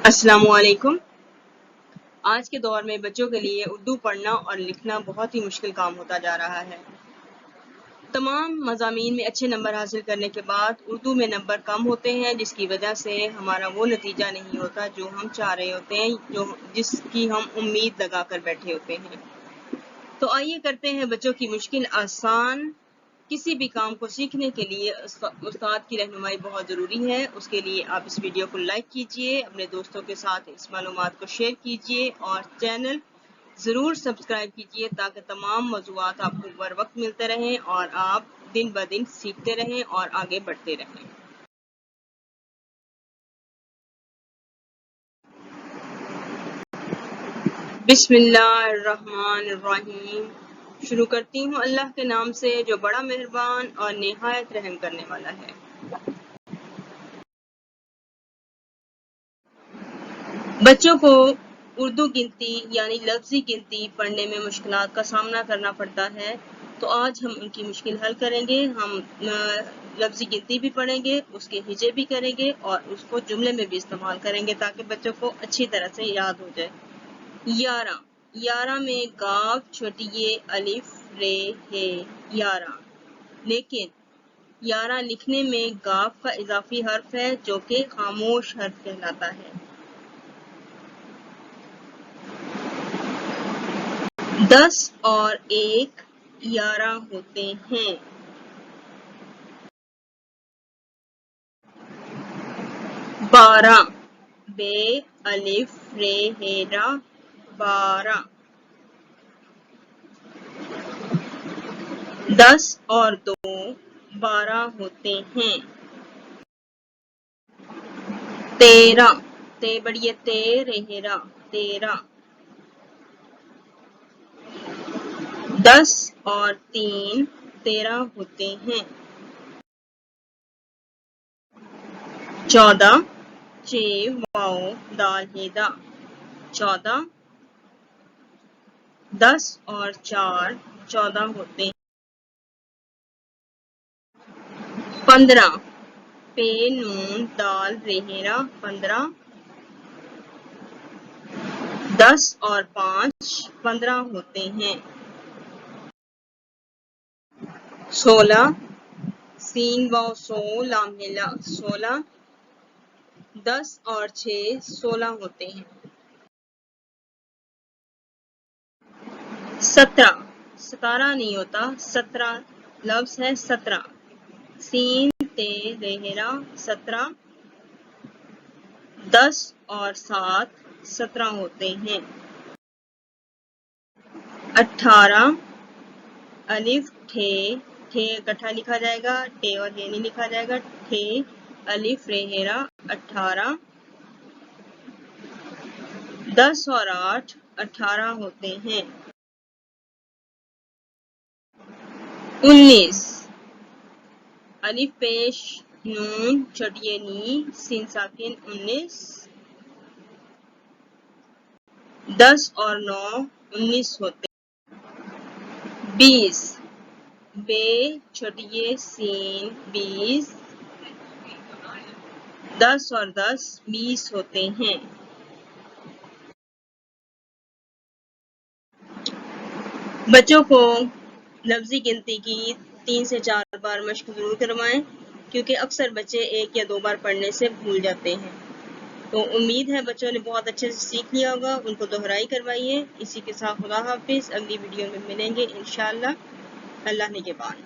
السلام علیکم۔ آج کے دور میں بچوں کے لیے اردو پڑھنا اور لکھنا بہت ہی مشکل کام ہوتا جا رہا ہے۔ تمام مضامین میں اچھے نمبر حاصل کرنے کے بعد اردو میں نمبر کم ہوتے ہیں، جس کی وجہ سے ہمارا وہ نتیجہ نہیں ہوتا جو ہم چاہ رہے ہوتے ہیں، جس کی ہم امید لگا کر بیٹھے ہوتے ہیں۔ تو آئیے کرتے ہیں بچوں کی مشکل آسان۔ کسی بھی کام کو سیکھنے کے لیے استاد کی رہنمائی بہت ضروری ہے۔ اس کے لیے آپ اس ویڈیو کو لائک کیجئے، اپنے دوستوں کے ساتھ اس معلومات کو شیئر کیجئے اور چینل ضرور سبسکرائب کیجئے تاکہ تمام موضوعات آپ کو بر وقت ملتے رہیں اور آپ دن بہ دن سیکھتے رہیں اور آگے بڑھتے رہیں۔ بسم اللہ الرحمن الرحیم۔ شروع کرتی ہوں اللہ کے نام سے جو بڑا مہربان اور نہایت رحم کرنے والا ہے۔ بچوں کو اردو گنتی یعنی لفظی گنتی پڑھنے میں مشکلات کا سامنا کرنا پڑتا ہے، تو آج ہم ان کی مشکل حل کریں گے۔ ہم لفظی گنتی بھی پڑھیں گے، اس کے ہجے بھی کریں گے اور اس کو جملے میں بھی استعمال کریں گے تاکہ بچوں کو اچھی طرح سے یاد ہو جائے۔ 11 11 میں گاف چھوٹی یہ الف رے ہے 11، لیکن 11 لکھنے میں گاف کا اضافی حرف ہے جو کہ خاموش حرف کہلاتا ہے۔ 10 اور 1 11 ہوتے ہیں۔ 12 بے الف رے ہے را 12۔ 10 اور 2 12 ہوتے ہیں۔ 13 تے بڑی تے رے را 13۔ 10 اور 3 13 ہوتے ہیں۔ 14 چے واؤ دال ہے دا 14۔ 10 اور 4 14 ہوتے ہیں۔ 15 پے نون دال رہیرا 15۔ 10 اور 5 15 ہوتے ہیں۔ 16 سین واؤ سو لام ہلا 16۔ 10 اور 6 16 ہوتے ہیں۔ 17 17 نہیں ہوتا، 17 لفظ ہے 17، سین تے رہیرا 17۔ 10 اور 7 17 ہوتے ہیں۔ 18 الف ٹھے ٹھے اکٹھا لکھا جائے گا، ٹے اور ہے نہیں لکھا جائے گا، ٹھے الف رہیرا 18۔ 10 اور 8 18 ہوتے ہیں۔ 19 الف پیش نون چھوٹی نی سین ساکن 19۔ 10 اور 9 19 ہوتے ہیں۔ 20 بے چھوٹی سین 20۔ 10 اور 10 20 ہوتے ہیں۔ بچوں کو لفظی گنتی کی 3 سے 4 بار مشق ضرور کروائیں، کیونکہ اکثر بچے 1 یا 2 بار پڑھنے سے بھول جاتے ہیں۔ تو امید ہے بچوں نے بہت اچھے سے سیکھ لیا ہوگا، ان کو دہرائی کروائیے۔ اسی کے ساتھ خدا حافظ، اگلی ویڈیو میں ملیں گے انشاءاللہ۔ اللہ نگہبان۔